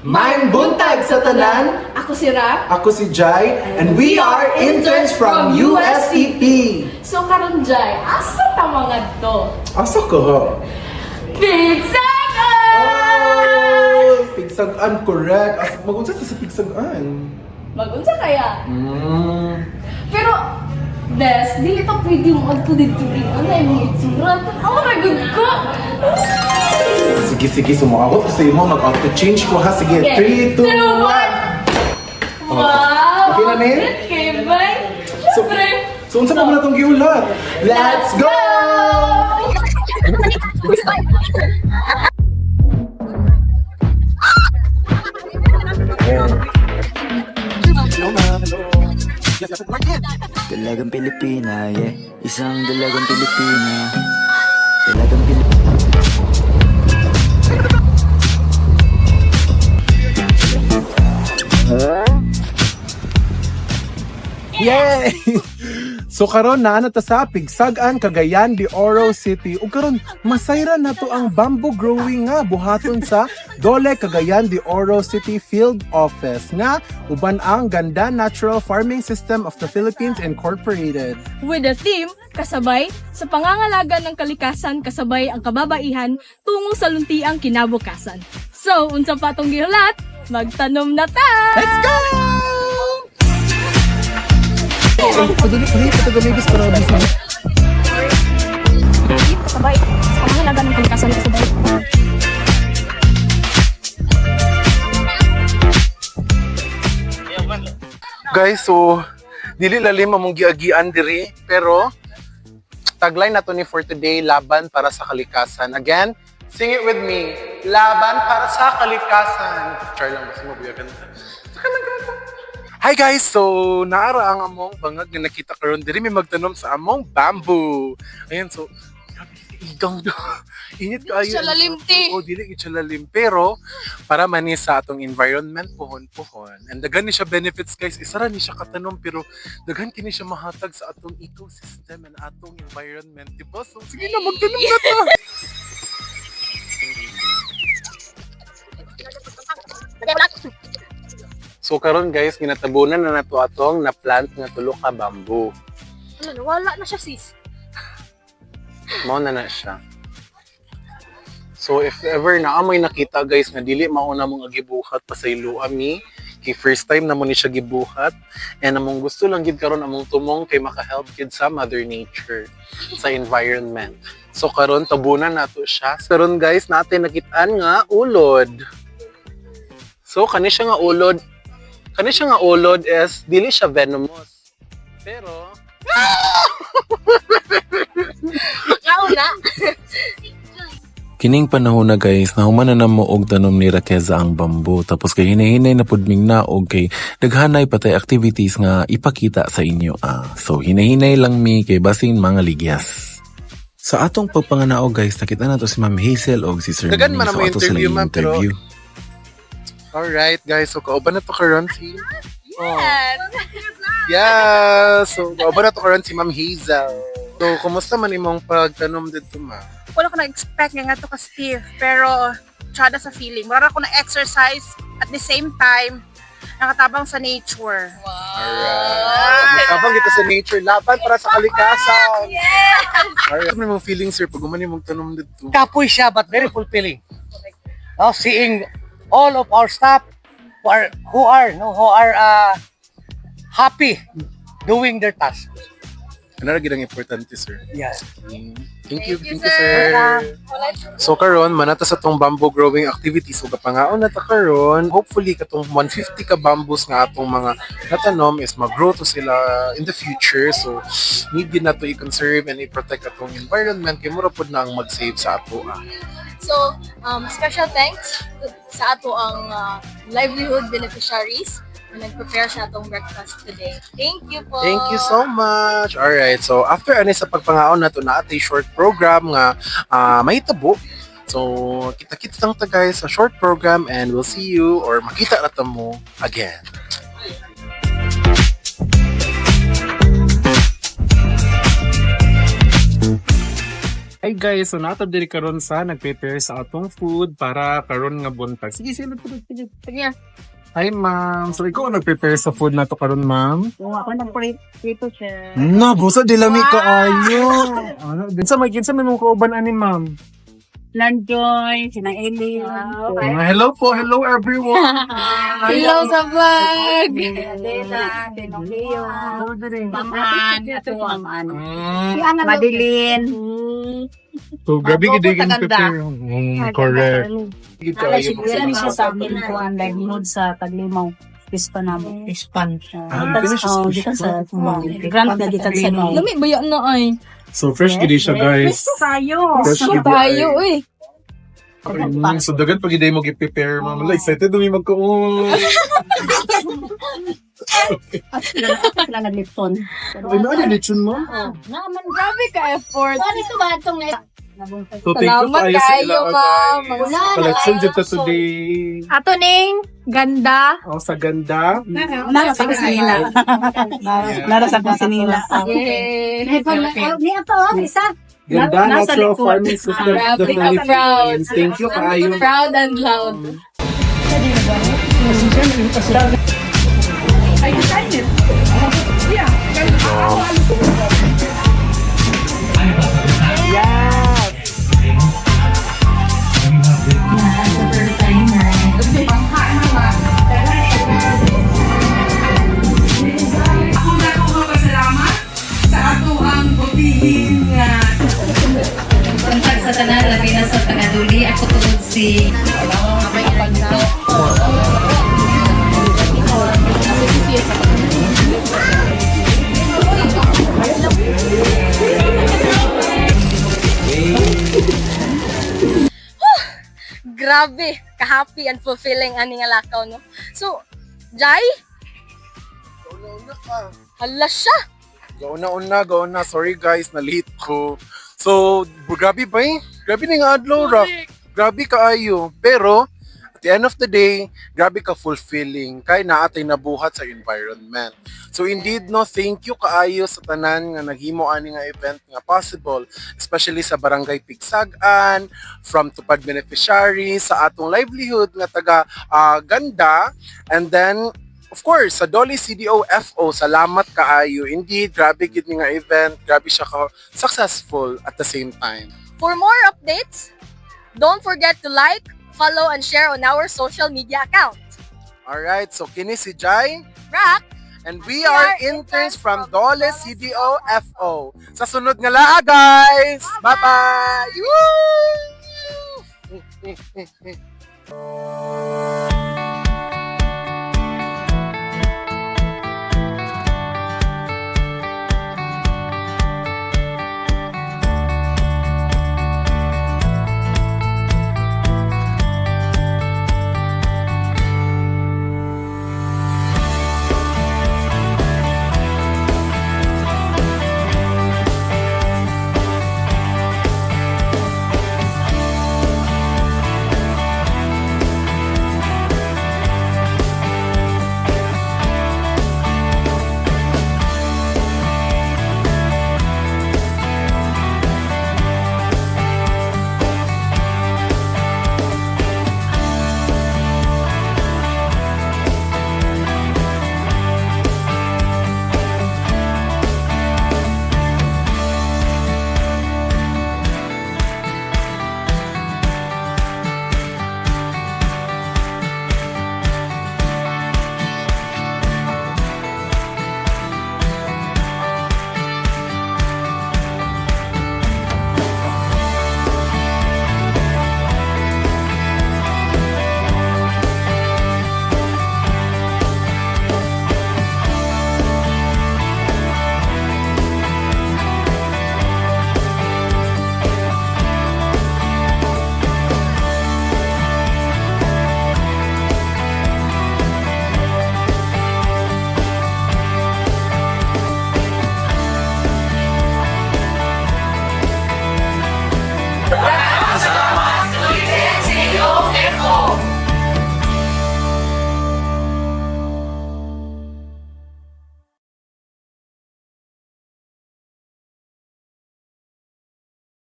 Maayong buntag sa tanan. Ako si Ra. Ako si Jai, and we are interns from USCP. So karon Jai, asa ta mga to? Asa ka ha? Pigsagan! Oh, pigsagan, correct. Mag-unsa ta sa pigsagan? Magunsa kaya? Pero, Des, dili to pwede mo agto dito rin. Ano yung mga itsura? Ang ragod ko! Sige, sumakot ko sa imo. Mag-auto-change ko ha. Sige, 3, 2, 1. Wow! Okay na, May? Okay, bye! Siyempre! So, unsa pa mo na itong giulat? Let's go! Dalagang Pilipina, yeah. Isang dalagang Pilipina. Dalagang Pilipina. Yay! So karon na ta sa Pigsagan, Cagayan de Oro City. Ug karon masayra na to ang bamboo growing nga buhaton sa Dole Cagayan de Oro City Field Office nga uban ang Ganda Natural Farming System of the Philippines Incorporated. With the theme, kasabay, sa pangangalaga ng kalikasan kasabay ang kababaihan tungo sa luntiang kinabukasan. So, unsa pa tong gihulat? Magtanom na ta! Let's go! Padali patagamigis para bisa. Kasabay, sa pangangalaga ng kalikasan kasabay. Guys, so dili lalim among giagian diri, pero tagline nato ni for today, laban para sa kalikasan. Again, sing it with me. Laban para sa kalikasan. Char lang basta mabuyagan. Hi guys, so naara ang among bangag nga nakita karon diri may magtanom sa among bamboo. Ayan, so grabe igang do. Init kaayo. Siya lalimti. O dili gid siya lalim, pero para man ni sa atong environment pohon-pohon. And daghan ni siya benefits guys. Isa ra ni siya katanom pero daghan kini siya mahatag sa atong ecosystem and atong environment, diba? So sige na magtanom na ta. So karon guys, ginatabunan na nato atong na plant nga tulo ka bamboo. Ano, wala na siya sis. Mao na siya. So if ever na amoy nakita guys nga dili mauna mong gibuhat pa sa ilo ami, kay first time na mo ni siya gibuhat, and among gusto lang gid karon among tumong kay maka-help gid sa mother nature, sa environment. So karon tabunan nato siya. Karon guys, natin nakitaan nga ulod. So kani siya nga ulod is dili siya venomous. Pero Kauna. Kining panahon na guys, nahuman na mo og tanom ni Raqueza ang bamboo. Tapos kay hinahinay na pudming na og kay daghanay patay activities nga ipakita sa inyo. So hinahinay lang mi kay basing mga ligyas. Sa atong pagpanganao guys, nakita na to si Ma'am Hazel og si Sir Dagan Manny. man So ang ato sila interview, ma'am, pero- interview. alright guys, so kauban na to karon si Yes. Yeah, so kauban na to karon si Ma'am Hazel. So kumusta man imong pagtanom dito ma? Wala ko na-expect nga to ka-stiff, pero tsada sa feeling. Wala ko na-exercise at the same time, nakatabang sa nature. Alright. Kapag dito sa nature, laban para sa kalikasan. Alright. Ano mong feeling sir pag umani mong tanom dito? Kapoy siya but very fulfilling. Now seeing all of our staff who are happy doing their task. Ano rin ang importante sir? Yes. Thank you sir. So karon manata sa tong bamboo growing activities so kapangaon na ta karon, hopefully katong 150 ka bamboos nga atong mga natanom is mag-grow to sila in the future. So need din nato i-conserve and i-protect atong environment kay mura pod na ang mag-save sa ato. So, special thanks sa ato ang livelihood beneficiaries na nag-prepare sa atong breakfast today. Thank you po! Thank you so much. Alright, so after ani sa pagpangaon nato na atay short program nga may tabo. So kita-kits lang ta guys sa short program and we'll see you or makita na ta mo again. Hi guys, so nato diri karon sa nag-prepare sa atong food para karon nga buntag. Sige, sige. Sige. Hi ma'am. So ikaw ang nag-prepare sa food nato karon ma'am? Kung ako nag-prito siya. Na, busa di lami ka ayo. Ano, kinsa may mong kauban ani ma'am? Lanjoy, sinang Eli. Hello po, hello everyone. Hello sa vlog! Adela, Tinong Leo. Maman, Ato ang ano. Mm, Madilin. so grabe Ako, gid yung Taganda. prepare. Correct. Gid Ala, kayo. siguro siya sa amin ko ang livelihood sa Taglimaw. Pispan namin. Pispan. Dito sa grant na dito sa Limaw. Lami ba yan na ay? So fresh gid siya guys. Tayo. Fresh gid Tayo eh. So dagan pag iday mo gi-prepare ma'am. Excited dumi magko. Na nalipon. Ay na ni lechon mo. Naman, grabe ka effort. Ano ito ba itong So thank you Salamat kayo sa kayo, ila ma'am. guys. Collection dito today. Ato ning ganda. Oh, sa ganda. Nara sa kusinila. Nara sa kusinila. Yay! Ni ato, isa. Ganda Nasa natural likod. farming system of the Grabe ka, proud. Philippines. Thank you kayo. Proud and loud. Kontak sa tanan, labi na sa Tangaduli. Ako tungod si... Grabe, ka-happy and fulfilling ani nga lakaw, no? So, Jai? Hala siya! Gauna. Sorry guys, na-late ko. So, grabe ba eh? Grabe na nga adlaw, ra. Grabe kaayo. Pero, at the end of the day, grabe ka fulfilling. Kay naatay nabuhat sa environment. So indeed, no, thank you kaayo sa tanan nga naghimo ani nga event nga possible. Especially sa Barangay Pigsagan, from Tupad Beneficiaries, sa atong livelihood nga taga Ganda. And then, of course, sa Dolly CDO-FO, salamat kaayo. Indeed, grabe gid ni nga event. Grabe siya ka successful at the same time. For more updates, don't forget to like, follow, and share on our social media account. Alright, so kini si Jai. Rock! And we are interns from Dole CDO-FO. Sa sunod nga laa, guys! Bye-bye! Woo!